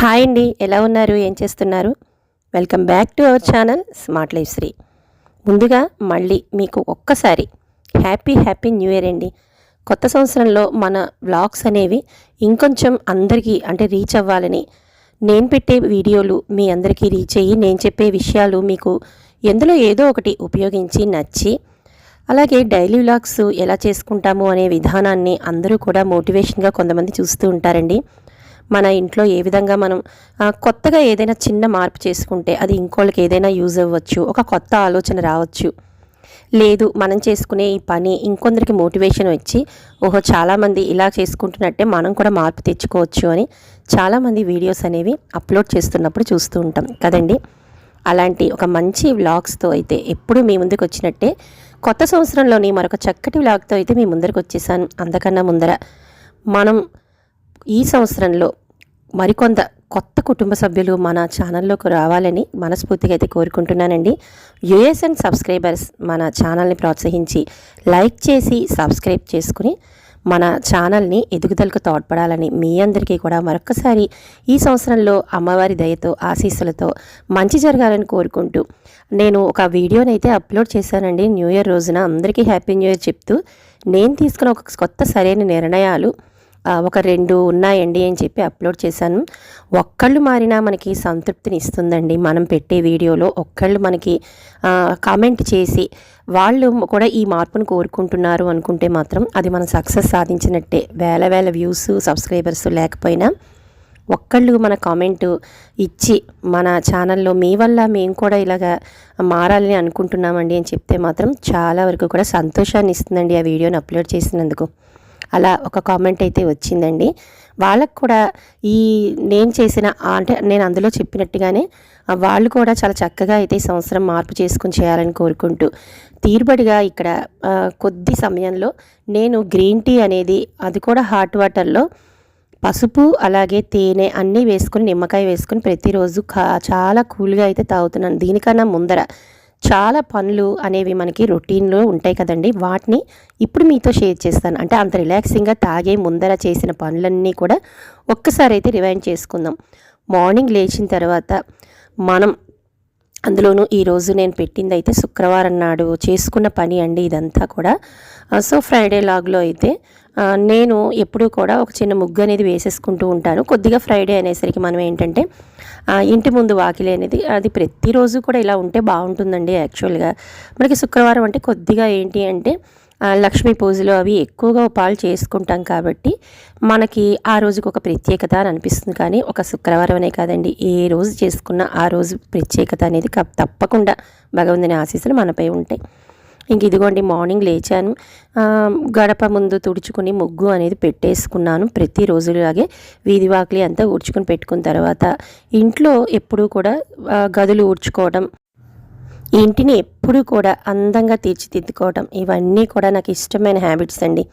Hi అండి, ఎలా ఉన్నారు? ఏం చేస్తున్నారు? Welcome back to our channel smart life Sri. ముందుగా మళ్ళీ మీకు ఒక్కసారి హ్యాపీ హ్యాపీ న్యూ ఇయర్ అండి. కొత్త సంవత్సరంలో మన వ్లాగ్స్ అనేవి ఇంకొంచెం అందరికీ రీచ్ అవ్వాలని, నేను పెట్టే వీడియోలు మీ అందరికీ రీచ్ అయ్యి నేను చెప్పే విషయాలు మీకు ఎందులో ఏదో ఒకటి ఉపయోగించి నచ్చి, అలాగే డైలీ వ్లాగ్స్ ఎలా చేసుకుంటాము అనే విధానాన్ని అందరూ కూడా మోటివేషన్గా కొంతమంది చూస్తూ ఉంటారండి. మన ఇంట్లో ఏ విధంగా మనం కొత్తగా ఏదైనా చిన్న మార్పు చేసుకుంటే అది ఇంకోళ్ళకి ఏదైనా యూజ్ అవ్వచ్చు, ఒక కొత్త ఆలోచన రావచ్చు. లేదు, మనం చేసుకునే ఈ పని ఇంకొందరికి మోటివేషన్ వచ్చి ఓహో చాలామంది ఇలా చేసుకుంటున్నట్టే మనం కూడా మార్పు తెచ్చుకోవచ్చు అని చాలామంది వీడియోస్ అనేవి అప్లోడ్ చేస్తున్నప్పుడు చూస్తూ ఉంటాం కదండి. అలాంటి ఒక మంచి వ్లాగ్స్తో అయితే ఎప్పుడు మీ ముందుకు వచ్చినట్టే కొత్త సంవత్సరంలోని మరొక చక్కటి వ్లాగ్తో అయితే మీ ముందరికి వచ్చేసాను. అంతకన్నా ముందర మనం ఈ సంవత్సరంలో మరికొంత కొత్త కుటుంబ సభ్యులు మన ఛానల్లోకి రావాలని మనస్ఫూర్తిగా అయితే కోరుకుంటున్నానండి. యూఎస్ అండ్ సబ్స్క్రైబర్స్ మన ఛానల్ని ప్రోత్సహించి లైక్ చేసి సబ్స్క్రైబ్ చేసుకుని మన ఛానల్ని ఎదుగుదలకు తోడ్పడాలని మీ అందరికీ కూడా మరొకసారి ఈ సంవత్సరంలో అమ్మవారి దయతో ఆశీస్సులతో మంచి జరగాలని కోరుకుంటూ నేను ఒక వీడియోనైతే అప్లోడ్ చేశానండి. న్యూ ఇయర్ రోజున అందరికీ హ్యాపీ న్యూ ఇయర్ చెప్తూ నేను తీసుకున్న ఒక కొత్త సరైన నిర్ణయాలు ఒక 2 ఉన్నాయండి అని చెప్పి అప్లోడ్ చేశాను. ఒక్కళ్ళు మారినా మనకి సంతృప్తిని ఇస్తుందండి. మనం పెట్టే వీడియోలో ఒక్కళ్ళు మనకి కామెంట్ చేసి వాళ్ళు కూడా ఈ మార్పును కోరుకుంటున్నారు అనుకుంటే మాత్రం అది మనం సక్సెస్ సాధించినట్టే. వేల వ్యూస్ సబ్స్క్రైబర్స్ లేకపోయినా ఒక్కళ్ళు మన కామెంటు ఇచ్చి మన ఛానల్లో మీ వల్ల మేము కూడా ఇలాగా మారాలని అనుకుంటున్నామండి అని చెప్తే మాత్రం చాలా వరకు కూడా సంతోషాన్ని ఇస్తుందండి ఆ వీడియోని అప్లోడ్ చేసినందుకు. అలా ఒక కామెంట్ అయితే వచ్చిందండి. వాళ్ళకు కూడా ఈ నేను చేసిన నేను అందులో చెప్పినట్టుగానే వాళ్ళు కూడా చాలా చక్కగా అయితే ఈ సంవత్సరం మార్పు చేసుకుని చేయాలని కోరుకుంటూ తీరుబడిగా ఇక్కడ కొద్ది సమయంలో నేను గ్రీన్ టీ అనేది, అది కూడా హాట్ వాటర్లో పసుపు అలాగే తేనె అన్నీ వేసుకుని నిమ్మకాయ వేసుకుని ప్రతిరోజు చాలా కూల్గా అయితే తాగుతున్నాను. దీనికన్నా ముందర చాలా పనులు అనేవి మనకి రొటీన్లో ఉంటాయి కదండి, వాటిని ఇప్పుడు మీతో షేర్ చేస్తాను. అంత రిలాక్సింగ్గా తాగే ముందర చేసిన పనులన్నీ కూడా ఒక్కసారి అయితే రివైండ్ చేసుకుందాం. మార్నింగ్ లేచిన తర్వాత మనం అందులోనూ ఈరోజు నేను పెట్టింది అయితే శుక్రవారం నాడు చేసుకున్న పని అండి ఇదంతా కూడా. సో ఫ్రైడే లాగ్లో అయితే నేను ఎప్పుడూ కూడా ఒక చిన్న ముగ్గు అనేది వేసేసుకుంటూ ఉంటాను. కొద్దిగా ఫ్రైడే అనేసరికి మనం ఏంటంటే ఇంటి ముందు వాకిలి అనేది అది ప్రతిరోజు కూడా ఇలా ఉంటే బాగుంటుందండి. యాక్చువల్గా మనకి శుక్రవారం అంటే కొద్దిగా ఏంటి అంటే లక్ష్మీ పూజలు అవి ఎక్కువగా పాలు చేసుకుంటాం కాబట్టి మనకి ఆ రోజుకి ఒక ప్రత్యేకత అని అనిపిస్తుంది. కానీ ఒక శుక్రవారం అనే కాదండి, ఏ రోజు చేసుకున్న ఆ రోజు ప్రత్యేకత అనేది తప్పకుండా భగవంతుని ఆశీస్సులు మనపై ఉంటాయి. ఇంక ఇదిగోండి మార్నింగ్ లేచాను, గడప ముందు తుడుచుకుని ముగ్గు అనేది పెట్టేసుకున్నాను. ప్రతిరోజులాగే వీధి వాకిలి అంతా ఊడ్చుకుని పెట్టుకున్న తర్వాత ఇంట్లో ఎప్పుడూ కూడా గదులు ఊడ్చుకోవడం, ఇంటిని ఎప్పుడూ కూడా అందంగా తీర్చిదిద్దుకోవడం ఇవన్నీ కూడా నాకు ఇష్టమైన హ్యాబిట్స్ అండి.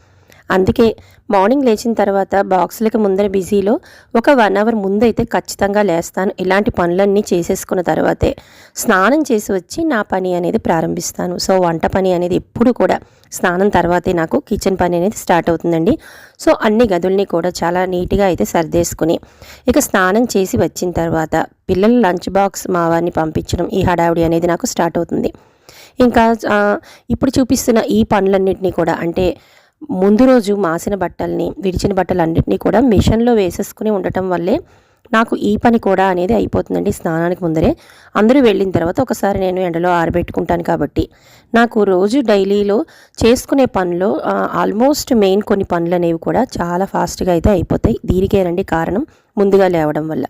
అందుకే మార్నింగ్ లేచిన తర్వాత బాక్సులకి ముందర బిజీలో ఒక 1 అవర్ ముందైతే ఖచ్చితంగా లేస్తాను. ఇలాంటి పనులన్నీ చేసేసుకున్న తర్వాతే స్నానం చేసి వచ్చి నా పని అనేది ప్రారంభిస్తాను. సో వంట పని అనేది ఎప్పుడు కూడా స్నానం తర్వాతే నాకు కిచెన్ పని అనేది స్టార్ట్ అవుతుందండి. సో అన్ని గదుల్ని కూడా చాలా నీట్గా అయితే సర్దేసుకుని ఇక స్నానం చేసి వచ్చిన తర్వాత పిల్లల లంచ్ బాక్స్ మా వారిని పంపించడం, ఈ హడావిడి అనేది నాకు స్టార్ట్ అవుతుంది. ఇంకా ఇప్పుడు చూపిస్తున్న ఈ పనులన్నింటినీ కూడా ముందు రోజు మాసిన బట్టల్ని విడిచిన బట్టలన్నింటినీ కూడా మిషన్లో వేసేసుకుని ఉండటం వల్లే నాకు ఈ పని కూడా అనేది అయిపోతుందండి. స్నానానికి ముందరే అందరూ వెళ్ళిన తర్వాత ఒకసారి నేను ఎండలో ఆరబెట్టుకుంటాను కాబట్టి నాకు రోజు డైలీలో చేసుకునే పనిలో ఆల్మోస్ట్ మెయిన్ కొన్ని పనులు అనేవి కూడా చాలా ఫాస్ట్గా అయితే అయిపోతాయి. దీనికేనండి కారణం ముందుగా లేవడం వల్ల.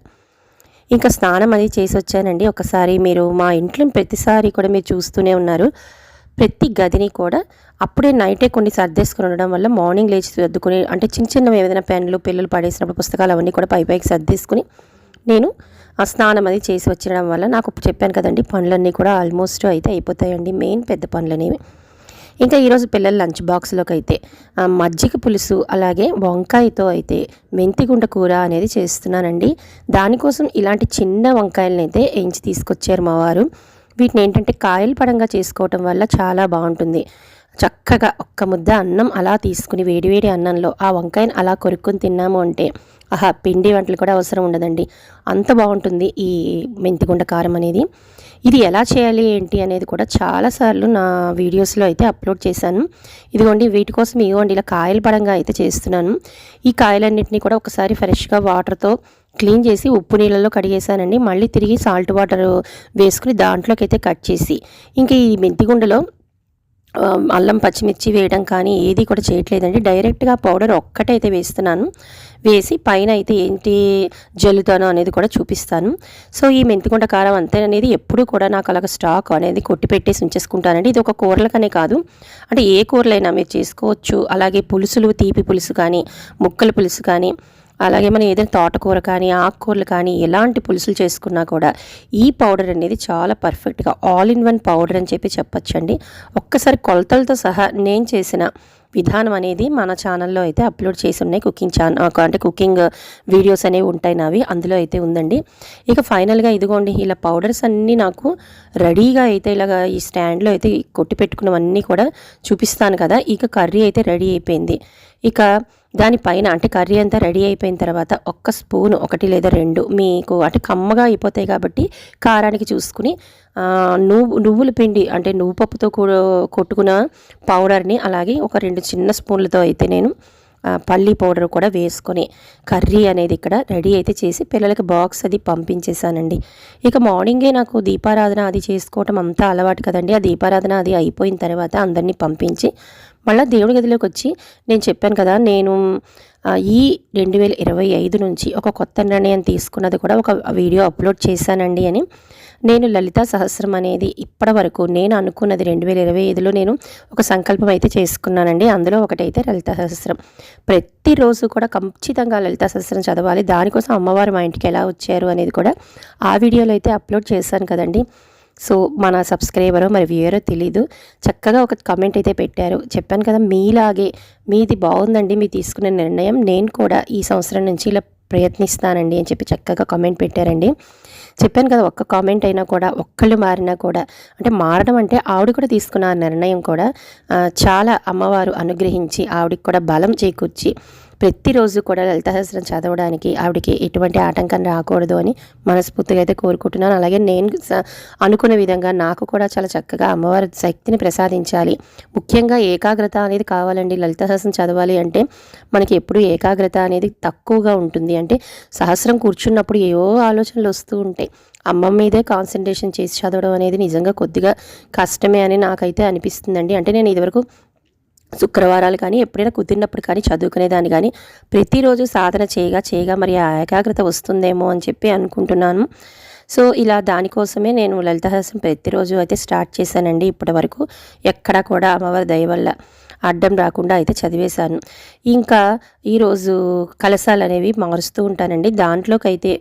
ఇంకా స్నానం అది చేసి వచ్చానండి. ఒకసారి మీరు మా ఇంట్లో ప్రతిసారి కూడా మీరు చూస్తూనే ఉన్నారు, ప్రతి గదిని కూడా అప్పుడే నైటే కొన్ని సర్దేసుకుని ఉండడం వల్ల మార్నింగ్ లేచి సర్దుకుని చిన్న చిన్నవి ఏదైనా పెన్నులు పిల్లలు పడేసినప్పుడు పుస్తకాలు అవన్నీ కూడా పైకి సర్దేసుకుని నేను ఆ స్నానం అది చేసి వచ్చడం వల్ల నాకు చెప్పాను కదండి పనులన్నీ కూడా ఆల్మోస్ట్ అయితే అయిపోతాయండి, మెయిన్ పెద్ద పనులు అనేవి. ఇంకా ఈరోజు పిల్లల లంచ్ బాక్స్లోకి అయితే మజ్జిగ పులుసు అలాగే వంకాయతో అయితే మెంతిగుంట కూర అనేది చేస్తున్నానండి. దానికోసం ఇలాంటి చిన్న వంకాయలను అయితే ఎంచి తీసుకొచ్చారు మా వారు. వీటిని కాయలు పడంగా చేసుకోవటం వల్ల చాలా బాగుంటుంది. చక్కగా ఒక్క ముద్ద అన్నం అలా తీసుకుని వేడివేడి అన్నంలో ఆ వంకాయని అలా కొరుక్కొని తిన్నాము అంటే ఆహా, పిండి వంటలు కూడా అవసరం ఉండదండి. అంత బాగుంటుంది ఈ మెంతిగుండ కారం అనేది. ఇది ఎలా చేయాలి ఏంటి అనేది కూడా చాలాసార్లు నా వీడియోస్లో అయితే అప్లోడ్ చేశాను. ఇదిగోండి వీటి కోసం ఇదిగోండి ఇలా కాయల పడంగా అయితే చేస్తున్నాను. ఈ కాయలన్నింటినీ కూడా ఒకసారి ఫ్రెష్గా వాటర్తో క్లీన్ చేసి ఉప్పు నీళ్ళలో కడిగేసానండి. మళ్ళీ తిరిగి సాల్ట్ వాటర్ వేసుకుని దాంట్లోకి అయితే కట్ చేసి ఇంకా ఈ మెంతిగుండలో అల్లం పచ్చిమిర్చి వేయడం కానీ ఏది కూడా చేయట్లేదండి. డైరెక్ట్గా పౌడర్ ఒక్కటైతే వేస్తున్నాను. వేసి పైన అయితే ఏంటి జల్లుతాను అనేది కూడా చూపిస్తాను. సో ఈ మెంతికుంట కారం అంతే అనేది ఎప్పుడు కూడా నాకు అలాగ స్టాక్ అనేది కొట్టి పెట్టేసి ఉంచేసుకుంటానండి. ఇది ఒక కూరలకనే కాదు, అంటే ఏ కూరలైనా మీరు చేసుకోవచ్చు. అలాగే పులుసులు, తీపి పులుసు కానీ, ముక్కల పులుసు కానీ, అలాగే మనం ఏదైనా తోటకూర కానీ, ఆకుకూరలు కానీ ఎలాంటి పులుసులు చేసుకున్నా కూడా ఈ పౌడర్ అనేది చాలా పర్ఫెక్ట్గా ఆల్ ఇన్ వన్ పౌడర్ అని చెప్పి చెప్పొచ్చండి. ఒక్కసారి కొలతలతో సహా నేను చేసిన విధానం అనేది మన ఛానల్లో అయితే అప్లోడ్ చేసి ఉన్నాయి. అంటే కుకింగ్ వీడియోస్ అనేవి ఉంటాయి నావి, అందులో అయితే ఉందండి. ఇక ఫైనల్గా ఇదిగోండి ఇలా పౌడర్స్ అన్నీ నాకు రెడీగా అయితే ఇలాగ ఈ స్టాండ్లో అయితే కొట్టి పెట్టుకున్నవన్నీ కూడా చూపిస్తాను కదా. ఇక కర్రీ అయితే రెడీ అయిపోయింది. ఇక దానిపైన అంటే కర్రీ అంతా రెడీ అయిపోయిన తర్వాత ఒక్క స్పూన్, ఒకటి లేదా రెండు మీకు అంటే కమ్మగా అయిపోతాయి కాబట్టి కారానికి చూసుకుని నువ్వుల పిండి అంటే నువ్వు పప్పుతో కొట్టుకున్న పౌడర్ని అలాగే ఒక 2 చిన్న స్పూన్లతో అయితే నేను పల్లీ పౌడర్ కూడా వేసుకొని కర్రీ అనేది ఇక్కడ రెడీ అయితే చేసి పిల్లలకి బాక్స్ అది పంపించేశానండి. ఇక మార్నింగే నాకు దీపారాధన అది చేసుకోవటం అంతా అలవాటు కదండి. ఆ దీపారాధన అది అయిపోయిన తర్వాత అందరినీ పంపించి మళ్ళీ దేవుడి గదిలోకి వచ్చి నేను చెప్పాను కదా, నేను ఈ 2025 నుంచి ఒక కొత్త నిర్ణయం తీసుకున్నది కూడా ఒక వీడియో అప్లోడ్ చేశానండి అని. నేను లలితా సహస్రం అనేది ఇప్పటి వరకు నేను అనుకున్నది 2025లో నేను ఒక సంకల్పం అయితే చేసుకున్నానండి. అందులో ఒకటైతే లలితా సహస్రం. ప్రతిరోజు కూడా ఖచ్చితంగా లలితా సహస్రం చదవాలి. దానికోసం అమ్మవారు మా ఇంటికి ఎలా వచ్చారు అనేది కూడా ఆ వీడియోలో అయితే అప్లోడ్ చేశాను కదండి. సో మన సబ్స్క్రైబరో మరి వ్యూయరో తెలీదు, చక్కగా ఒక కామెంట్ అయితే పెట్టారు. చెప్పాను కదా, మీలాగే మీది బాగుందండి మీరు తీసుకున్న నిర్ణయం, నేను కూడా ఈ సంవత్సరం నుంచి ఇలా ప్రయత్నిస్తానండి అని చెప్పి చక్కగా కామెంట్ పెట్టారండి. చెప్పాను కదా, ఒక్క కామెంట్ అయినా కూడా ఒక్కళ్ళు మారినా కూడా అంటే మారడం అంటే ఆవిడ కూడా తీసుకున్న నిర్ణయం కూడా చాలా అమ్మవారు అనుగ్రహించి ఆవిడకి కూడా బలం చేకూర్చి ప్రతిరోజు కూడా లలితా సహస్రం చదవడానికి ఆవిడకి ఎటువంటి ఆటంకం రాకూడదు అని మనస్ఫూర్తిగా అయితే కోరుకుంటున్నాను. అలాగే నేను అనుకున్న విధంగా నాకు కూడా చాలా చక్కగా అమ్మవారి శక్తిని ప్రసాదించాలి. ముఖ్యంగా ఏకాగ్రత అనేది కావాలండి. లలితా సహస్రం చదవాలి అంటే మనకి ఎప్పుడు ఏకాగ్రత అనేది తక్కువగా ఉంటుంది. అంటే సహస్రం కూర్చున్నప్పుడు ఏవో ఆలోచనలు వస్తూ ఉంటాయి. అమ్మ మీదే కాన్సన్ట్రేషన్ చేసి చదవడం అనేది నిజంగా కొద్దిగా కష్టమే అని నాకైతే అనిపిస్తుందండి. అంటే నేను ఇదివరకు శుక్రవారాలు కానీ ఎప్పుడైనా కుదిరినప్పుడు కానీ చదువుకునేదాన్ని, కానీ ప్రతిరోజు సాధన చేయగా మరి ఆ ఏకాగ్రత వస్తుందేమో అని చెప్పి అనుకుంటున్నాను. సో ఇలా దానికోసమే నేను లలితా సహస్రం ప్రతిరోజు అయితే స్టార్ట్ చేశానండి. ఇప్పటి వరకు ఎక్కడా కూడా అమ్మవారి దయ వల్ల అడ్డం రాకుండా అయితే చదివేశాను. ఇంకా ఈరోజు కలశాలు అనేవి మారుస్తూ ఉంటానండి. దాంట్లోకి అయితే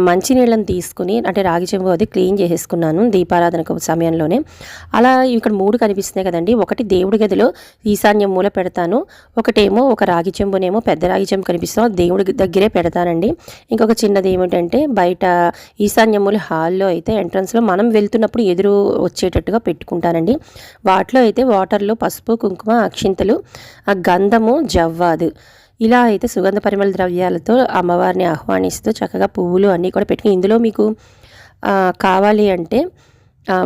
మంచినీళ్ళని తీసుకుని అంటే రాగి చెంబు అది క్లీన్ చేసేసుకున్నాను దీపారాధన సమయంలోనే. అలా ఇక్కడ 3 కనిపిస్తున్నాయి కదండి. ఒకటి దేవుడి గదిలో ఈశాన్యం మూల పెడతాను, ఒకటేమో ఒక రాగి చెంబునేమో పెద్ద రాగి చెంబు కనిపిస్తాం దేవుడి దగ్గరే పెడతానండి. ఇంకొక చిన్నది ఏమిటంటే బయట ఈశాన్యం మూల హాల్లో అయితే ఎంట్రన్స్లో మనం వెళ్తున్నప్పుడు ఎదురు వచ్చేటట్టుగా పెట్టుకుంటానండి. వాటిలో అయితే వాటర్లో పసుపు, కుంకుమ, అక్షింతలు, గంధము, జవ్వాదు ఇలా అయితే సుగంధ పరిమళ ద్రవ్యాలతో అమ్మవారిని ఆహ్వానిస్తూ చక్కగా పువ్వులు అన్నీ కూడా పెట్టుకుని, ఇందులో మీకు కావాలి అంటే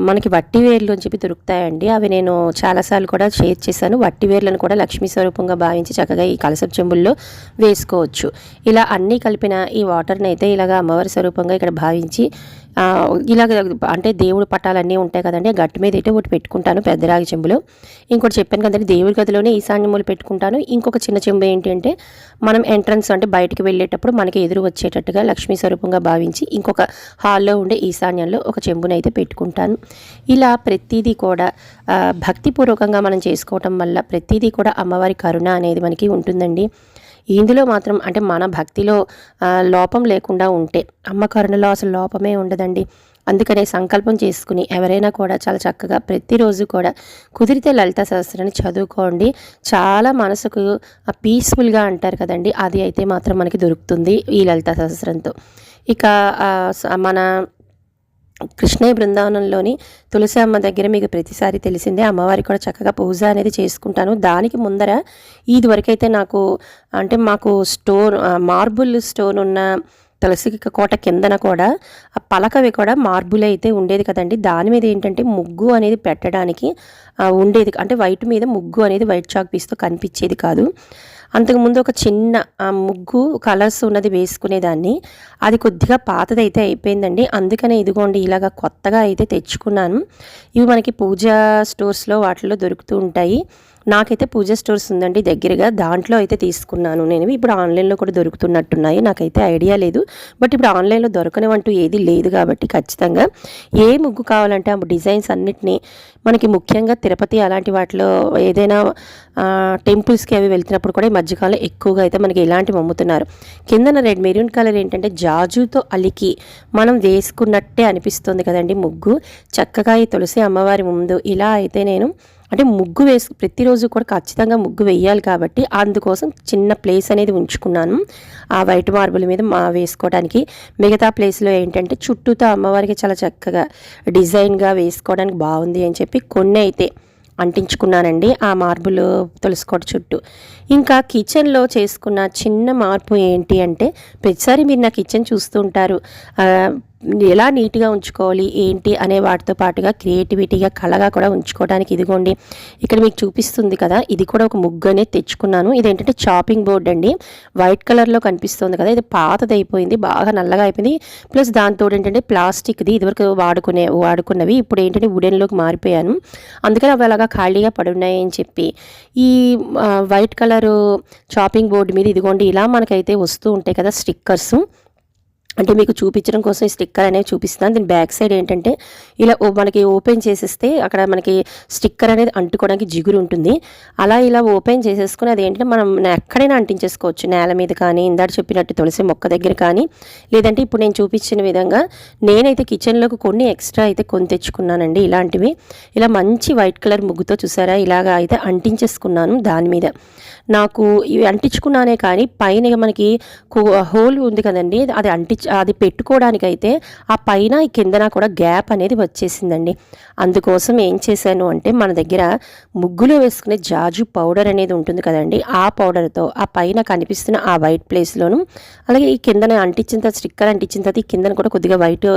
మనకి వట్టివేర్లు అని చెప్పి దొరుకుతాయండి. అవి నేను చాలాసార్లు కూడా షేర్ చేశాను. వట్టివేర్లను కూడా లక్ష్మీ స్వరూపంగా భావించి చక్కగా ఈ కలసపు చెంబుల్లో వేసుకోవచ్చు. ఇలా అన్నీ కలిపిన ఈ వాటర్ని అయితే ఇలాగ అమ్మవారి స్వరూపంగా ఇక్కడ భావించి ఇలాగ అంటే దేవుడి పటాలన్నీ ఉంటాయి కదండి, గట్టు మీద అయితే ఒకటి పెట్టుకుంటాను పెద్ద రాగి చెంబులో. ఇంకోటి చెప్పాను కదండి దేవుడి గదిలోనే ఈశాన్యములు పెట్టుకుంటాను. ఇంకొక చిన్న చెంబు ఏంటి అంటే మనం ఎంట్రన్స్ అంటే బయటికి వెళ్ళేటప్పుడు మనకి ఎదురు వచ్చేటట్టుగా లక్ష్మీ స్వరూపంగా భావించి ఇంకొక హాల్లో ఉండే ఈశాన్యంలో ఒక చెంబుని అయితే పెట్టుకుంటాను. ఇలా ప్రతిదీ కూడా భక్తిపూర్వకంగా మనం చేసుకోవటం వల్ల ప్రతిదీ కూడా అమ్మవారి కరుణ అనేది మనకి ఉంటుందండి. ఇందులో మాత్రం అంటే మన భక్తిలో లోపం లేకుండా ఉంటే అమ్మ కరుణలో అసలు లోపమే ఉండదండి. అందుకనే సంకల్పం చేసుకుని ఎవరైనా కూడా చాలా చక్కగా ప్రతిరోజు కూడా కుదిరితే లలితా సహస్రాన్ని చదువుకోండి. చాలా మనసుకు పీస్ఫుల్గా అంటారు కదండి, అది అయితే మాత్రం మనకి దొరుకుతుంది ఈ లలితా సహస్రంతో. ఇక మన కృష్ణయ్య బృందావనంలోని తులసి అమ్మ దగ్గర మీకు ప్రతిసారి తెలిసిందే, అమ్మవారికి కూడా చక్కగా పూజ అనేది చేసుకుంటాను. దానికి ముందర ఇది వరకైతే నాకు అంటే మాకు మార్బుల్ స్టోన్ ఉన్న తులసి కోట కిందన కూడా ఆ పలకవి కూడా మార్బుల్ అయితే ఉండేది కదండి. దాని మీద ఏంటంటే ముగ్గు అనేది పెట్టడానికి ఉండేది, అంటే వైట్ మీద ముగ్గు అనేది వైట్ చాక్ పీస్తో కనిపించేది కాదు. అంతకుముందు ఒక చిన్న ముగ్గు కలర్స్ ఉన్నది వేసుకునేదాన్ని, అది కొద్దిగా పాతదైతే అయిపోయిందండి. అందుకనే ఇదిగోండి ఇలాగ కొత్తగా అయితే తెచ్చుకున్నాను. ఇవి మనకి పూజా స్టోర్స్లో వాటిల్లో దొరుకుతూ ఉంటాయి. నాకైతే పూజా స్టోర్స్ ఉందండి దగ్గరగా, దాంట్లో అయితే తీసుకున్నాను నేను. ఇప్పుడు ఆన్లైన్లో కూడా దొరుకుతున్నట్టున్నాయి, నాకైతే ఐడియా లేదు. బట్ ఇప్పుడు ఆన్లైన్లో దొరకనివంటూ ఏది లేదు కాబట్టి ఖచ్చితంగా ఏ ముగ్గు కావాలంటే ఆ డిజైన్స్ అన్నిటినీ మనకి ముఖ్యంగా తిరుపతి అలాంటి వాటిలో ఏదైనా టెంపుల్స్కి అవి వెళ్తున్నప్పుడు కూడా ఈ మధ్యకాలం ఎక్కువగా అయితే మనకి ఇలాంటివి అమ్ముతున్నారు. కిందన రెడ్ మెరూన్ కలర్ ఏంటంటే జాజుతో అలికి మనం వేసుకున్నట్టే అనిపిస్తుంది కదండి ముగ్గు. చక్కగా ఈ తులసి అమ్మవారి ముందు ఇలా అయితే నేను అంటే ముగ్గు ప్రతిరోజు కూడా ఖచ్చితంగా ముగ్గు వేయాలి కాబట్టి అందుకోసం చిన్న ప్లేస్ అనేది ఉంచుకున్నాను ఆ వైట్ మార్బుల్ మీద వేసుకోవడానికి. మిగతా ప్లేస్లో ఏంటంటే చుట్టూతో అమ్మవారికి చాలా చక్కగా డిజైన్గా వేసుకోవడానికి బాగుంది అని చెప్పి కొన్ని అయితే అంటించుకున్నానండి ఆ మార్బుల్ తులసికోట చుట్టూ. ఇంకా కిచెన్లో చేసుకున్న చిన్న మార్పు ఏంటి అంటే, ప్రతిసారి మీరు నా కిచెన్ చూస్తూ ఉంటారు, ఎలా నీట్గా ఉంచుకోవాలి ఏంటి అనే వాటితో పాటుగా క్రియేటివిటీగా కళగా కూడా ఉంచుకోవడానికి ఇదిగోండి ఇక్కడ మీకు చూపిస్తుంది కదా, ఇది కూడా ఒక ముగ్గు అనేది తెచ్చుకున్నాను. ఇదేంటంటే చాపింగ్ బోర్డ్ అండి, వైట్ కలర్లో కనిపిస్తుంది కదా, ఇది పాతది అయిపోయింది, బాగా నల్లగా అయిపోయింది. ప్లస్ దాంతో ఏంటంటే ప్లాస్టిక్ది, ఇదివరకు వాడుకున్నవి ఇప్పుడు ఏంటంటే వుడెన్లోకి మారిపోయాను. అందుకని అవి అలాగా ఖాళీగా పడున్నాయి అని చెప్పి ఈ వైట్ కలరు చాపింగ్ బోర్డు మీద ఇదిగోండి ఇలా మనకైతే వస్తూ ఉంటాయి కదా స్టిక్కర్స్, అంటే మీకు చూపించడం కోసం ఈ స్టిక్కర్ అనేది చూపిస్తున్నాను. దీని బ్యాక్ సైడ్ ఏంటంటే ఇలా మనకి ఓపెన్ చేసేస్తే అక్కడ మనకి స్టిక్కర్ అనేది అంటుకోవడానికి జిగురు ఉంటుంది. అలా ఇలా ఓపెన్ చేసేసుకుని అది ఏంటంటే మనం ఎక్కడైనా అంటించేసుకోవచ్చు, నేల మీద కానీ, ఇందాక చెప్పినట్టు తులసి మొక్క దగ్గర కానీ, లేదంటే ఇప్పుడు నేను చూపించిన విధంగా నేనైతే కిచెన్లోకి కొన్ని ఎక్స్ట్రా అయితే కొని తెచ్చుకున్నానండి. ఇలాంటివి ఇలా మంచి వైట్ కలర్ ముగ్గుతో చూసారా ఇలాగా అయితే అంటించేసుకున్నాను. దాని మీద నాకు ఇవి అంటించుకున్నానే కానీ పైన మనకి హోల్ ఉంది కదండి, అది పెట్టుకోవడానికైతే ఆ పైన ఈ కిందన కూడా గ్యాప్ అనేది వచ్చేసిందండి. అందుకోసం ఏం చేశాను అంటే మన దగ్గర ముగ్గులో వేసుకునే జాజు పౌడర్ అనేది ఉంటుంది కదండి, ఆ పౌడర్తో ఆ పైన కనిపిస్తున్న ఆ వైట్ ప్లేస్లోను, అలాగే ఈ కిందన అంటించిన తర్వాత స్టిక్కర్ అంటించిన తర్వాత ఈ కిందన కూడా కొద్దిగా వైట్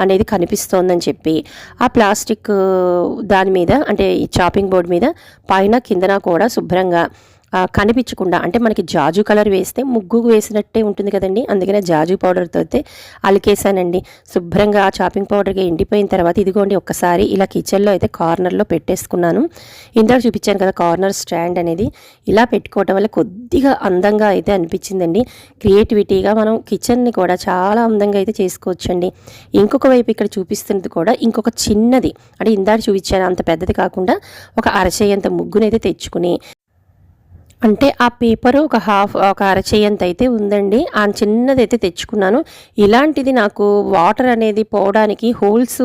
అనేది కనిపిస్తోందని చెప్పి ఆ ప్లాస్టిక్ దాని మీద అంటే ఈ చాపింగ్ బోర్డ్ మీద పైన కిందన కూడా శుభ్రంగా కనిపించకుండా, అంటే మనకి జాజు కలర్ వేస్తే ముగ్గు వేసినట్టే ఉంటుంది కదండి, అందుకనే జాజు పౌడర్తో అయితే అలికేసానండి. శుభ్రంగా ఆ చాపింగ్ పౌడర్గా ఎండిపోయిన తర్వాత ఇదిగోండి ఒక్కసారి ఇలా కిచెన్లో అయితే కార్నర్లో పెట్టేసుకున్నాను. ఇందాక చూపించాను కదా కార్నర్ స్టాండ్ అనేది, ఇలా పెట్టుకోవటం వల్ల కొద్దిగా అందంగా అయితే అనిపించిందండి. క్రియేటివిటీగా మనం కిచెన్ని కూడా చాలా అందంగా అయితే చేసుకోవచ్చండి. ఇంకొక వైపు ఇక్కడ చూపిస్తున్నది కూడా ఇంకొక చిన్నది, అంటే ఇందాక చూపించాను అంత పెద్దది కాకుండా ఒక అరచేయంత ముగ్గునైతే తెచ్చుకుని, అంటే ఆ పేపరు ఒక అరచేయంత అయితే ఉందండి, ఆ చిన్నది అయితే తెచ్చుకున్నాను. ఇలాంటిది నాకు వాటర్ అనేది పోవడానికి హోల్స్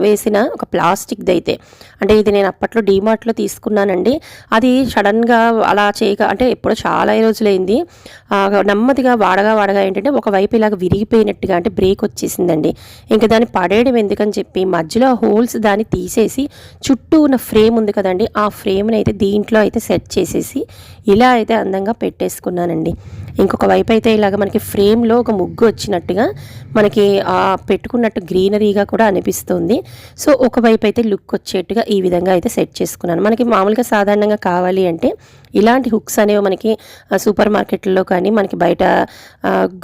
వేసిన ఒక ప్లాస్టిక్ది అయితే, అంటే ఇది నేను అప్పట్లో డీమార్ట్లో తీసుకున్నానండి. అది సడన్గా అలా చేయక అంటే ఎప్పుడో చాలా రోజులైంది, నెమ్మదిగా వాడగా ఏంటంటే ఒకవైపు ఇలాగ విరిగిపోయినట్టుగా అంటే బ్రేక్ వచ్చేసిందండి. ఇంకా దాన్ని పడేయడం ఎందుకని చెప్పి మధ్యలో హోల్స్ దాన్ని తీసేసి చుట్టూ ఉన్న ఫ్రేమ్ ఉంది కదండి, ఆ ఫ్రేమ్ని అయితే దీంట్లో అయితే సెట్ చేసేసి ఇలా అయితే అందంగా పెట్టేసుకున్నానండి. ఇంకొక వైపు అయితే ఇలాగ మనకి ఫ్రేమ్లో ఒక ముగ్గు వచ్చినట్టుగా మనకి పెట్టుకున్నట్టు గ్రీనరీగా కూడా అనిపిస్తుంది. సో ఒకవైపు అయితే లుక్ వచ్చేట్టుగా ఈ విధంగా అయితే సెట్ చేసుకున్నాను. మనకి మామూలుగా సాధారణంగా కావాలి అంటే ఇలాంటి హుక్స్ అనేవి మనకి సూపర్ మార్కెట్లో కానీ మనకి బయట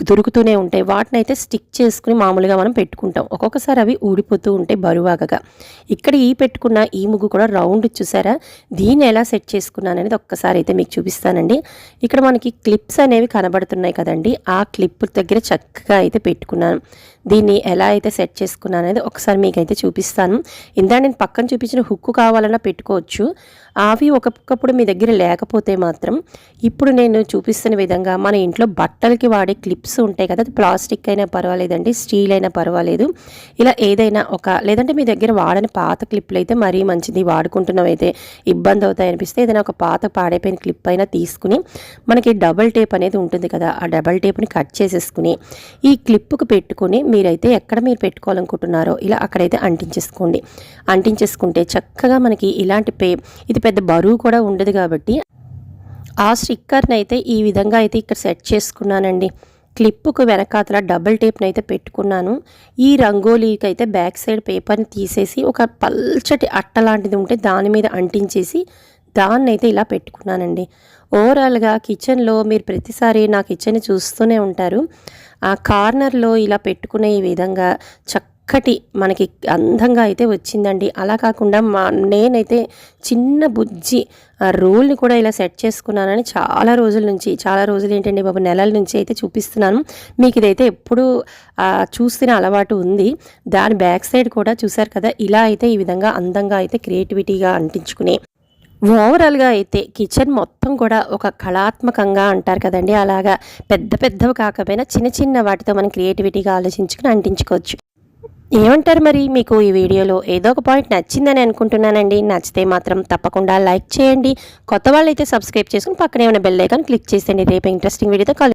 దొరుకుతూనే ఉంటాయి, వాటిని అయితే స్టిక్ చేసుకుని మామూలుగా మనం పెట్టుకుంటాం. ఒక్కొక్కసారి అవి ఊడిపోతూ ఉంటాయి బరువాగగా. ఇక్కడ పెట్టుకున్న ఈ ముగ్గు కూడా రౌండ్ చూసారా, దీన్ని ఎలా సెట్ చేసుకున్నాను అనేది ఒక్కసారి అయితే మీకు చూపిస్తానండి. ఇక్కడ మనకి క్లిప్స్ అనేవి కనబడుతున్నాయి కదండి, ఆ క్లిప్ దగ్గర చక్కగా అయితే పెట్టుకున్నాను. దీన్ని ఎలా అయితే సెట్ చేసుకున్నాను అనేది ఒకసారి మీకైతే చూపిస్తాను. ఇందా నేను పక్కన చూపించిన హుక్కు కావాలన్నా పెట్టుకోవచ్చు, అవి ఒక్కొక్కప్పుడు మీ దగ్గర లేకపోతే మాత్రం ఇప్పుడు నేను చూపిస్తున్న విధంగా మన ఇంట్లో బట్టలకి వాడే క్లిప్స్ ఉంటాయి కదా, ప్లాస్టిక్ అయినా పర్వాలేదండి, స్టీల్ అయినా పర్వాలేదు, ఇలా ఏదైనా లేదంటే మీ దగ్గర వాడని పాత క్లిప్లు అయితే మరీ మంచిది, వాడుకుంటున్నవైతే ఇబ్బంది అవుతాయి అనిపిస్తే ఏదైనా ఒక పాత పాడైపోయిన క్లిప్ అయినా తీసుకుని మనకి డబల్ టేప్ అనేది ఉంటుంది కదా, ఆ డబల్ టేప్ని కట్ చేసేసుకుని ఈ క్లిప్కి పెట్టుకుని మీరైతే ఎక్కడ మీరు పెట్టుకోవాలనుకుంటున్నారో ఇలా అక్కడైతే అంటించేసుకుంటే చక్కగా మనకి ఇలాంటి ఇది పెద్ద బరువు కూడా ఉండదు కాబట్టి ఆ స్టిక్కర్ని అయితే ఈ విధంగా అయితే ఇక్కడ సెట్ చేసుకున్నానండి. క్లిప్పుకు వెనకాతల డబుల్ టేప్ని అయితే పెట్టుకున్నాను. ఈ రంగోలీకి అయితే బ్యాక్ సైడ్ పేపర్ని తీసేసి ఒక పల్చటి అట్ట లాంటిది ఉంటే దాని మీద అంటించేసి దాన్నైతే ఇలా పెట్టుకున్నానండి. ఓవరాల్గా కిచెన్లో మీరు ప్రతిసారి నా కిచెన్ని చూస్తూనే ఉంటారు. ఆ కార్నర్లో ఇలా పెట్టుకునే ఈ విధంగా చక్కటి మనకి అందంగా అయితే వచ్చిందండి. అలా కాకుండా నేనైతే చిన్న బుజ్జి రోల్ని కూడా ఇలా సెట్ చేసుకున్నానని చాలా రోజులు ఏంటండి బాబు, నెలల నుంచి అయితే చూపిస్తున్నాను మీకు. ఇదైతే ఎప్పుడు చూస్తున్న అలవాటు ఉంది. దాని బ్యాక్ సైడ్ కూడా చూసారు కదా, ఇలా అయితే ఈ విధంగా అందంగా అయితే క్రియేటివిటీగా అంటించుకుని ఓవరాల్గా అయితే కిచెన్ మొత్తం కూడా ఒక కళాత్మకంగా అంటారు కదండి, అలాగా పెద్దవి కాకపోయినా చిన్న వాటితో మనం క్రియేటివిటీగా ఆలోచించుకుని అంటించుకోవచ్చు. ఏమంటారు మరి? మీకు ఈ వీడియోలో ఏదో ఒక పాయింట్ నచ్చిందని అనుకుంటున్నానండి. నచ్చితే మాత్రం తప్పకుండా లైక్ చేయండి. కొత్త వాళ్ళైతే సబ్స్క్రైబ్ చేసుకుని పక్కనే ఉన్న బెల్ ఐకాన్ క్లిక్ చేసేయండి. రేపు ఇంట్రెస్టింగ్ వీడియోతో